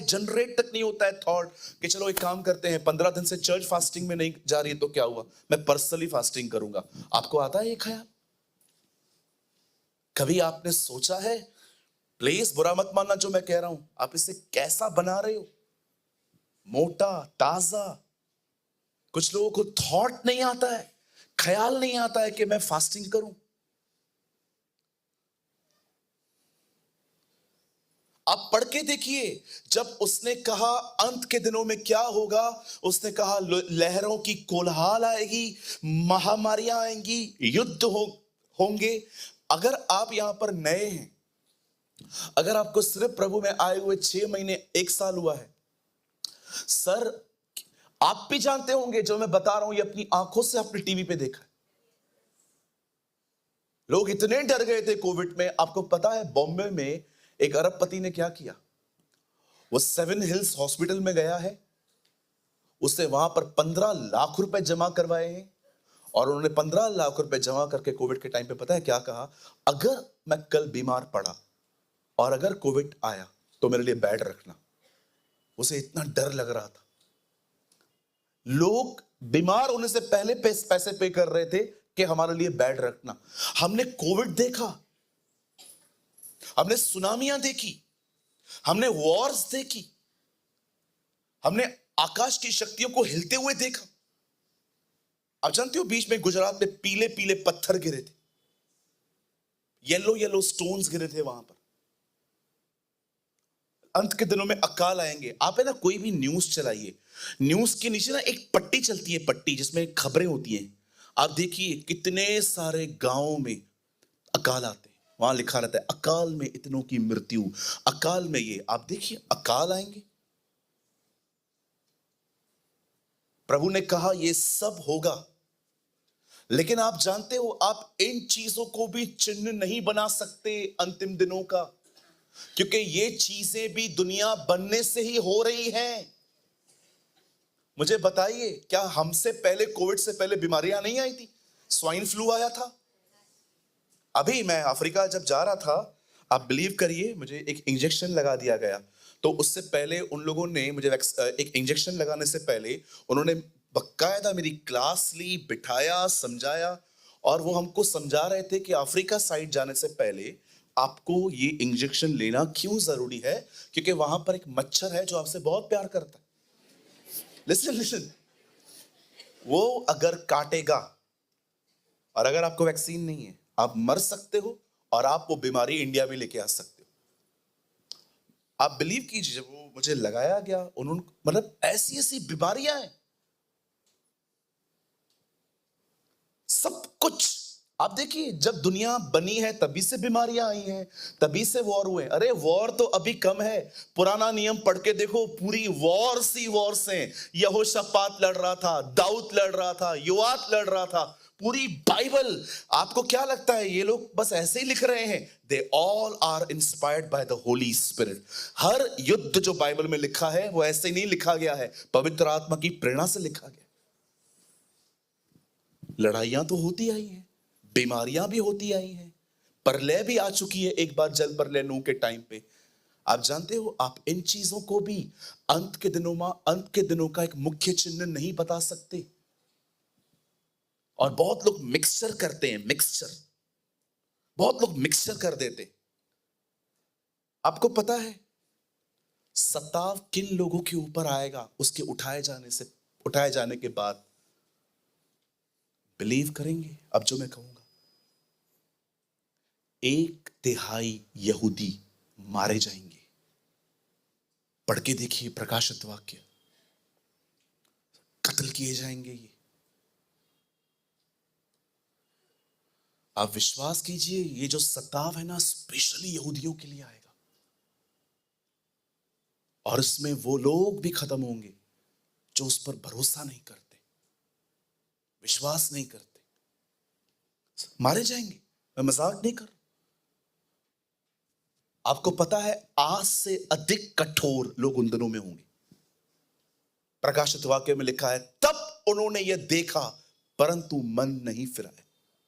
Generate तक नहीं होता है थॉट कि चलो एक काम करते हैं, 15 दिन से चर्च फास्टिंग में नहीं जा रही है तो क्या हुआ, मैं पर्सनली फास्टिंग करूंगा। आपको आता है ये ख्याल? कभी आपने सोचा है? प्लीज बुरा मत मानना जो मैं कह रहा हूं, आप इसे कैसा बना रहे हो, मोटा ताजा। कुछ लोगों को थॉट नहीं आता है, ख्याल नहीं आता है कि मैं फास्टिंग करूं। आप पढ़ के देखिए, जब उसने कहा अंत के दिनों में क्या होगा, उसने कहा लहरों की कोलाहल आएगी, महामारियां आएंगी, युद्ध होंगे। अगर आप यहां पर नए हैं, अगर आपको सिर्फ प्रभु में आए हुए 6 महीने 1 साल हुआ है, सर आप भी जानते होंगे जो मैं बता रहा हूं, ये अपनी आंखों से आपने टीवी पे देखा है। लोग इतने डर गए थे कोविड में। आपको पता है बॉम्बे में एक अरबपति ने क्या किया? वो 7 हिल्स हॉस्पिटल में गया है, उसने वहां पर 15 लाख रुपए जमा करवाए हैं, और उन्होंने 15 लाख रुपए जमा करके कोविड के टाइम पे पता है क्या कहा? अगर मैं कल बीमार पड़ा और अगर कोविड आया तो मेरे लिए बेड रखना। उसे इतना डर लग रहा था। लोग बीमार होने से पहले पैसे पे कर रहे थे कि हमारे लिए बेड रखना। हमने कोविड देखा, हमने सुनामियां देखी, हमने वॉर्स देखी, हमने आकाश की शक्तियों को हिलते हुए देखा। आप जानते हो बीच में गुजरात में पीले पीले पत्थर गिरे थे, येलो येलो स्टोन्स गिरे थे वहां पर। अंत के दिनों में अकाल आएंगे। आप है ना कोई भी न्यूज चलाइए, न्यूज के नीचे ना एक पट्टी चलती है, पट्टी जिसमें खबरें होती हैं। आप देखिए कितने सारे गांवों में अकाल आते हैं, वहां लिखा रहता है अकाल में इतनों की मृत्यु, अकाल में ये। आप देखिए अकाल आएंगे। प्रभु ने कहा ये सब होगा, लेकिन आप जानते हो आप इन चीजों को भी चिन्ह नहीं बना सकते अंतिम दिनों का, क्योंकि ये चीजें भी दुनिया बनने से ही हो रही हैं। मुझे बताइए, क्या हमसे पहले कोविड से पहले बीमारियां नहीं आई थी? स्वाइन फ्लू आया था। अभी मैं अफ्रीका जब जा रहा था, आप बिलीव करिए, मुझे एक इंजेक्शन लगा दिया गया। तो उससे पहले उन लोगों ने मुझे एक इंजेक्शन लगाने से पहले उन्होंने बकायदा मेरी क्लास ली, बिठाया, समझाया, और वो हमको समझा रहे थे कि अफ्रीका साइड जाने से पहले आपको ये इंजेक्शन लेना क्यों जरूरी है, क्योंकि वहां पर एक मच्छर है जो आपसे बहुत प्यार करता है। लिसन लिसन, वो अगर काटेगा और अगर आपको वैक्सीन नहीं है, आप मर सकते हो, और आप वो बीमारी इंडिया में लेके आ सकते हो। आप बिलीव कीजिए, जब वो मुझे लगाया गया, उन्होंने मतलब ऐसी ऐसी बीमारियां हैं, सब कुछ। आप देखिए जब दुनिया बनी है तभी से बीमारियां आई हैं, तभी से वॉर हुए। अरे वॉर तो अभी कम है, पुराना नियम पढ़ के देखो, पूरी वॉर्स ही वॉर्स हैं। यहोशापात लड़ रहा था, दाऊद लड़ रहा था, योआब लड़ रहा था, पूरी बाइबल। आपको क्या लगता है ये लोग बस ऐसे ही लिख रहे हैं? They all are inspired by the Holy Spirit. हर युद्ध जो बाइबल में लिखा है वो ऐसे नहीं लिखा गया है, पवित्र आत्मा की प्रेरणा से लिखा गया। लड़ाइयां तो होती आई हैं, बीमारियां भी होती आई हैं, प्रलय भी आ चुकी है एक बार, जल प्रलय नूह के टाइम पे। आप जानते हो आप इन चीजों को भी अंत के दिनों का एक मुख्य चिन्ह नहीं बता सकते। और बहुत लोग मिक्सचर करते हैं, बहुत लोग मिक्सचर कर देते। आपको पता है सताव किन लोगों के ऊपर आएगा उसके उठाए जाने के बाद? बिलीव करेंगे अब जो मैं कहूंगा? 1/3 यहूदी मारे जाएंगे। पढ़ के देखिए प्रकाशित वाक्य, कत्ल किए जाएंगे ये। आप विश्वास कीजिए ये जो सताव है ना, स्पेशली यहूदियों के लिए आएगा, और इसमें वो लोग भी खत्म होंगे जो उस पर भरोसा नहीं करते, विश्वास नहीं करते, मारे जाएंगे। मैं मजाक नहीं कर रहा। आपको पता है आज से अधिक कठोर लोग उन दिनों में होंगे। प्रकाशित वाक्य में लिखा है तब उन्होंने यह देखा परंतु मन नहीं फिराया।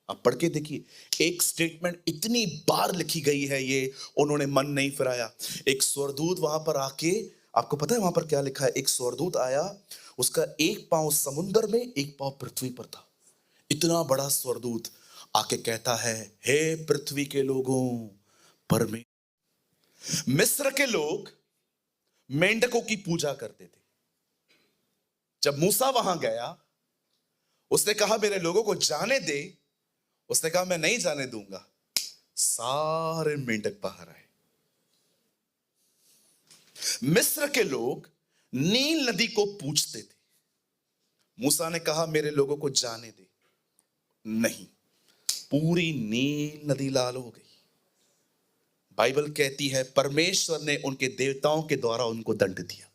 आप पढ़ के देखिए, एक स्टेटमेंट इतनी बार लिखी गई है ये, उन्होंने मन नहीं फिराया। एक स्वर्गदूत वहां पर आके आपको पता है वहां पर क्या लिखा है? एक स्वर्गदूत आया, उसका एक पांव समुद्र में, एक पांव पृथ्वी पर था। इतना बड़ा स्वर्गदूत आके कहता है, हे पृथ्वी के लोगों, पर में मिस्र के लोग मेंढकों की पूजा करते थे। जब मूसा वहां गया, उसने कहा मेरे लोगों को जाने दे। उसने कहा मैं नहीं जाने दूंगा। सारे मेंढक बाहर आए। मिस्र के लोग नील नदी को पूजते थे। मूसा ने कहा मेरे लोगों को जाने दे। नहीं, पूरी नील नदी लाल हो गई। बाइबल कहती है परमेश्वर ने उनके देवताओं के द्वारा उनको दंड दिया।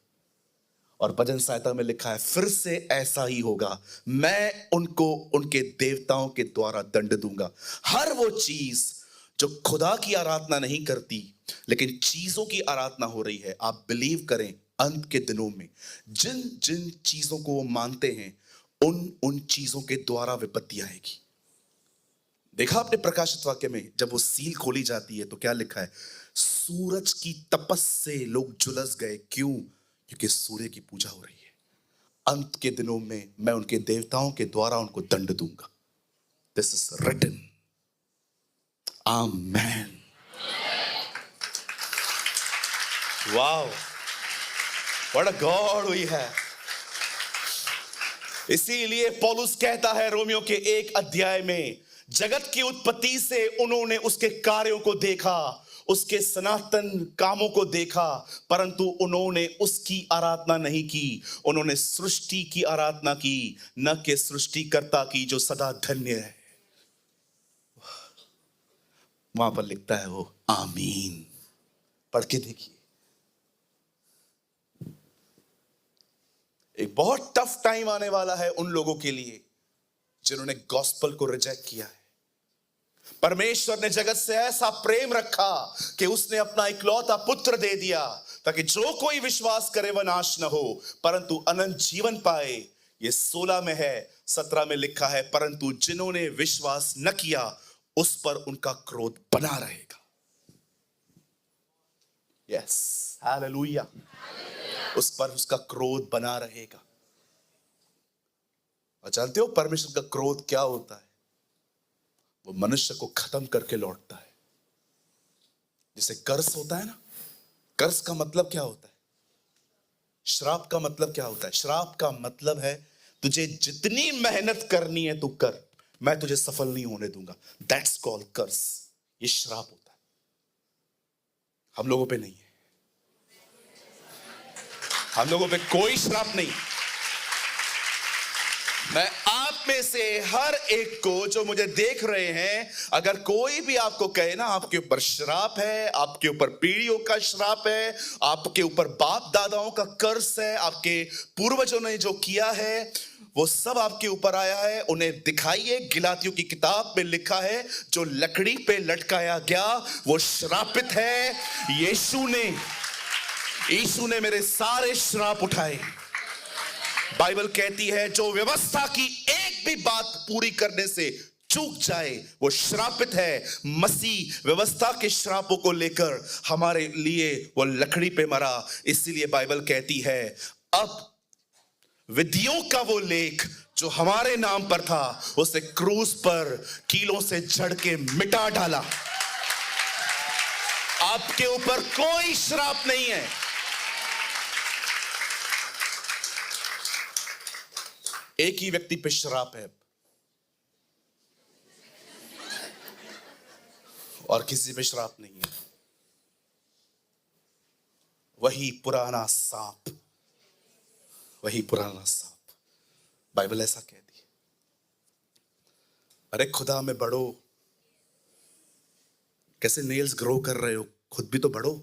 और भजन संहिता में लिखा है फिर से ऐसा ही होगा, मैं उनको उनके देवताओं के द्वारा दंड दूंगा। हर वो चीज जो खुदा की आराधना नहीं करती लेकिन चीजों की आराधना हो रही है, आप बिलीव करें अंत के दिनों में जिन जिन चीजों को वो मानते हैं उन उन चीजों के द्वारा विपत्ति आएगी। देखा आपने प्रकाशित वाक्य में जब वो सील खोली जाती है तो क्या लिखा है? सूरज की तपस से लोग झुलस गए। क्यों? क्योंकि सूर्य की पूजा हो रही है। अंत के दिनों में मैं उनके देवताओं के द्वारा उनको दंड दूंगा। This is written. Amen. Wow, what a God we have. इसीलिए पौलुस कहता है रोमियो के 1 अध्याय में, जगत की उत्पत्ति से उन्होंने उसके कार्यों को देखा, उसके सनातन कामों को देखा, परंतु उन्होंने उसकी आराधना नहीं की। उन्होंने सृष्टि की आराधना की, न कि सृष्टिकर्ता की जो सदा धन्य है। वहां पर लिखता है वो आमीन। पढ़ के देखिए। एक बहुत टफ टाइम आने वाला है उन लोगों के लिए जिन्होंने गॉस्पेल को रिजेक्ट किया है। परमेश्वर ने जगत से ऐसा प्रेम रखा कि उसने अपना इकलौता पुत्र दे दिया ताकि जो कोई विश्वास करे वह नाश न हो परंतु अनंत जीवन पाए। ये 16 में है, 17 में लिखा है परंतु जिन्होंने विश्वास न किया उस पर उनका क्रोध बना रहेगा। Yes, hallelujah. उस पर उसका क्रोध बना रहेगा। और जानते हो परमेश्वर का क्रोध क्या होता है? वो मनुष्य को खत्म करके लौटता है। जैसे कर्ज होता है ना, कर्ज का मतलब क्या होता है? श्राप का मतलब क्या होता है? श्राप का मतलब है तुझे जितनी मेहनत करनी है तू कर, मैं तुझे सफल नहीं होने दूंगा। दैट्स कॉल्ड कर्ज। ये श्राप होता है। हम लोगों पे नहीं है। हम लोगों पे कोई श्राप नहीं। मैं आप में से हर एक को जो मुझे देख रहे हैं, अगर कोई भी आपको कहे ना आपके ऊपर श्राप है, आपके ऊपर पीढ़ियों का श्राप है, आपके ऊपर बाप दादाओं का कर्ज है, आपके पूर्वजों ने जो किया है वो सब आपके ऊपर आया है, उन्हें दिखाइए। गलातियों की किताब में लिखा है जो लकड़ी पे लटकाया गया वो श्रापित है। यीशु ने मेरे सारे श्राप उठाए। बाइबल कहती है जो व्यवस्था की एक भी बात पूरी करने से चूक जाए वो श्रापित है। मसीह व्यवस्था के श्रापों को लेकर हमारे लिए वो लकड़ी पे मरा। इसीलिए बाइबल कहती है अब विधियों का वो लेख जो हमारे नाम पर था उसे क्रूस पर कीलों से जड़ के मिटा डाला। आपके ऊपर कोई श्राप नहीं है। एक ही व्यक्ति पे श्राप है और किसी पे श्राप नहीं है। वही पुराना सांप, वही पुराना सांप। बाइबल ऐसा कहती है। अरे खुदा में बढ़ो। कैसे नेल्स ग्रो कर रहे हो, खुद भी तो बढ़ो।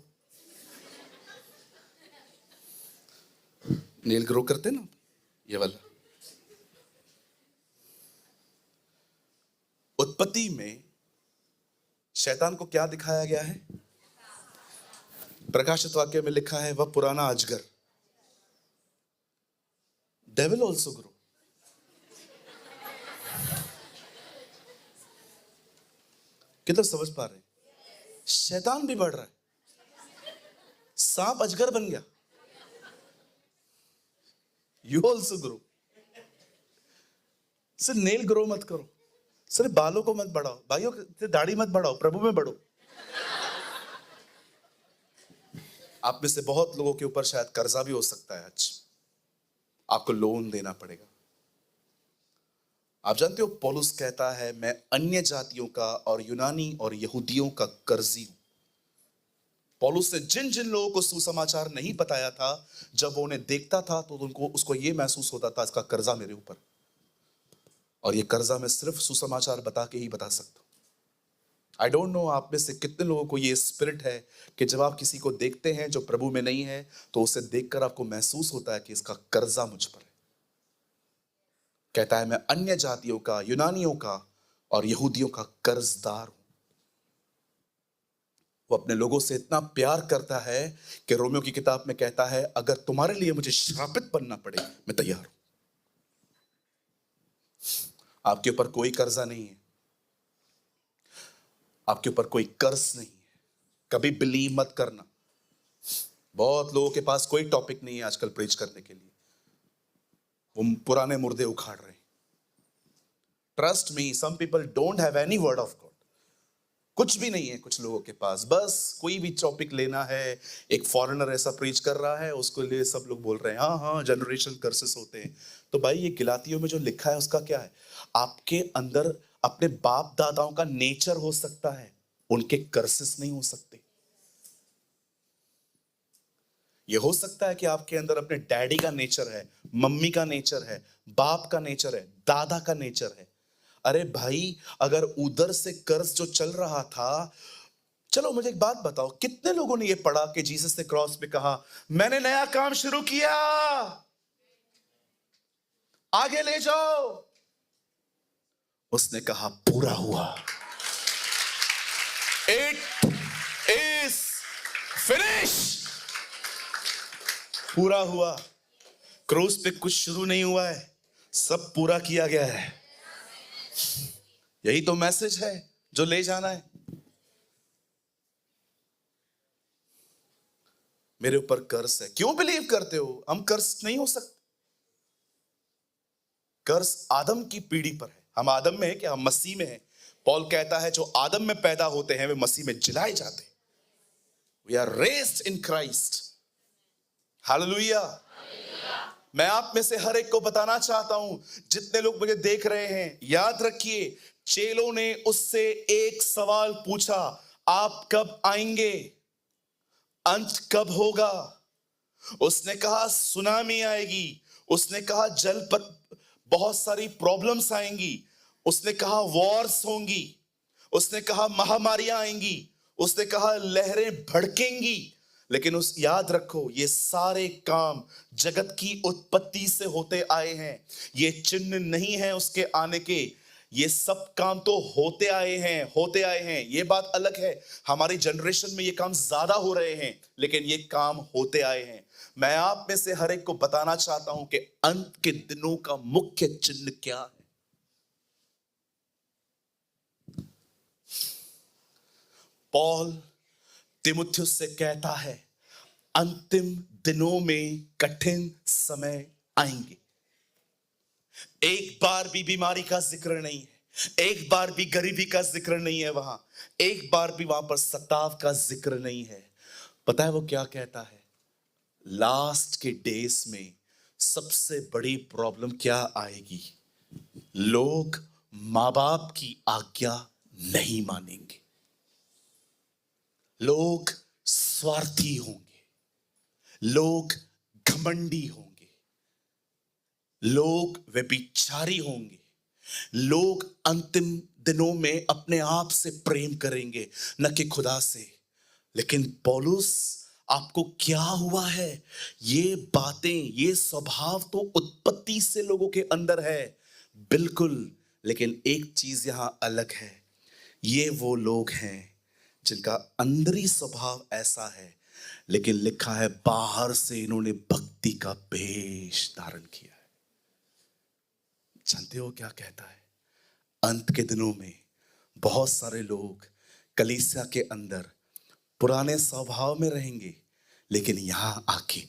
नेल ग्रो करते ना, ये वाला। उत्पत्ति में शैतान को क्या दिखाया गया है? प्रकाशित वाक्य में लिखा है वह पुराना अजगर। Devil also grow. कितना समझ पा रहे हैं? शैतान भी बढ़ रहा है। सांप अजगर बन गया। You also grow. सिर्फ नेल ग्रो मत करो, सिर्फ बालों को मत बढ़ाओ भाइयों, सिर्फ दाढ़ी मत बढ़ाओ, प्रभु में बढ़ो। आप में से बहुत लोगों के ऊपर शायद कर्जा भी हो सकता है, आज आपको लोन देना पड़ेगा। आप जानते हो पौलुस कहता है मैं अन्य जातियों का और यूनानी और यहूदियों का कर्जी हूं। पौलुस ने जिन जिन लोगों को सुसमाचार नहीं बताया था, जब वो उन्हें देखता था तो उनको उसको ये महसूस होता था इसका कर्जा मेरे ऊपर, और ये कर्जा मैं सिर्फ सुसमाचार बता के ही बता सकता हूं। आई डोंट नो आप में से कितने लोगों को ये स्पिरिट है कि जब आप किसी को देखते हैं जो प्रभु में नहीं है तो उसे देखकर आपको महसूस होता है कि इसका कर्जा मुझ पर है। कहता है मैं अन्य जातियों का, यूनानियों का और यहूदियों का कर्जदार हूं। वो अपने लोगों से इतना प्यार करता है कि रोमियो की किताब में कहता है अगर तुम्हारे लिए मुझे श्रापित बनना पड़े मैं तैयार हूं। आपके ऊपर कोई कर्जा नहीं है, आपके ऊपर कोई कर्ज नहीं है। कभी बिलीव मत करना। बहुत लोगों के पास कोई टॉपिक नहीं है आजकल प्रीच करने के लिए, वो पुराने मुर्दे उखाड़ रहे हैं। Trust me, some people don't have any word of God. कुछ भी नहीं है कुछ लोगों के पास, बस कोई भी टॉपिक लेना है। एक फॉरेनर ऐसा प्रीच कर रहा है, उसको लिए सब लोग बोल रहे हैं हाँ हाँ जनरेशन कर्सेस होते हैं। तो भाई ये गलातियों में जो लिखा है उसका क्या है? आपके अंदर अपने बाप दादाओं का नेचर हो सकता है, उनके कर्सेस नहीं हो सकते। ये हो सकता है कि आपके अंदर अपने डैडी का नेचर है, मम्मी का नेचर है, बाप का नेचर है, दादा का नेचर है। अरे भाई अगर उधर से कर्ज जो चल रहा था, चलो मुझे एक बात बताओ, कितने लोगों ने ये पढ़ा कि जीसस ने क्रॉस पे कहा मैंने नया काम शुरू किया, आगे ले जाओ। उसने कहा पूरा हुआ, इट इज फिनिश। पूरा हुआ। क्रूस पे कुछ शुरू नहीं हुआ है, सब पूरा किया गया है। यही तो मैसेज है जो ले जाना है। मेरे ऊपर कर्ज है, क्यों बिलीव करते हो हम कर्ज नहीं हो सकते? कर्ज आदम की पीढ़ी पर है। हम आदम में है कि हम मसीह में हैं। पॉल कहता है जो आदम में पैदा होते हैं वे मसीह में जिलाए जाते हैं। We are raised in Christ. Hallelujah. मैं आप में से हर एक को बताना चाहता हूं, जितने लोग मुझे देख रहे हैं, याद रखिए चेलों ने उससे एक सवाल पूछा, आप कब आएंगे, अंत कब होगा? उसने कहा सुनामी आएगी, उसने कहा जल पर बहुत सारी प्रॉब्लम्स आएंगी, उसने कहा वॉर्स होंगी, उसने कहा महामारियां आएंगी, उसने कहा लहरें भड़केंगी। लेकिन उस याद रखो ये सारे काम जगत की उत्पत्ति से होते आए हैं। ये चिन्ह नहीं है उसके आने के, ये सब काम तो होते आए हैं, होते आए हैं। ये बात अलग है, हमारी जनरेशन में ये काम ज्यादा हो रहे हैं, लेकिन ये काम होते आए हैं। मैं आप में से हर एक को बताना चाहता हूं कि अंत के दिनों का मुख्य चिन्ह क्या है। पॉल तीमुथियुस से कहता है अंतिम दिनों में कठिन समय आएंगे। एक बार भी बीमारी का जिक्र नहीं है, एक बार भी गरीबी का जिक्र नहीं है, वहां एक बार भी वहां पर सताव का जिक्र नहीं है। पता है वो क्या कहता है? लास्ट के डेज में सबसे बड़ी प्रॉब्लम क्या आएगी? लोग मां बाप की आज्ञा नहीं मानेंगे, लोग स्वार्थी होंगे, लोग घमंडी होंगे, लोग व्यभिचारी होंगे, लोग अंतिम दिनों में अपने आप से प्रेम करेंगे न कि खुदा से। लेकिन पौलुस आपको क्या हुआ है? ये बातें, ये स्वभाव तो उत्पत्ति से लोगों के अंदर है, बिल्कुल। लेकिन एक चीज यहां अलग है, ये वो लोग हैं जिनका अंदरी स्वभाव ऐसा है, लेकिन लिखा है बाहर से इन्होंने भक्ति का वेश धारण किया है। जानते हो क्या कहता है? अंत के दिनों में बहुत सारे लोग कलीसिया के अंदर पुराने स्वभाव में रहेंगे, लेकिन यहां आके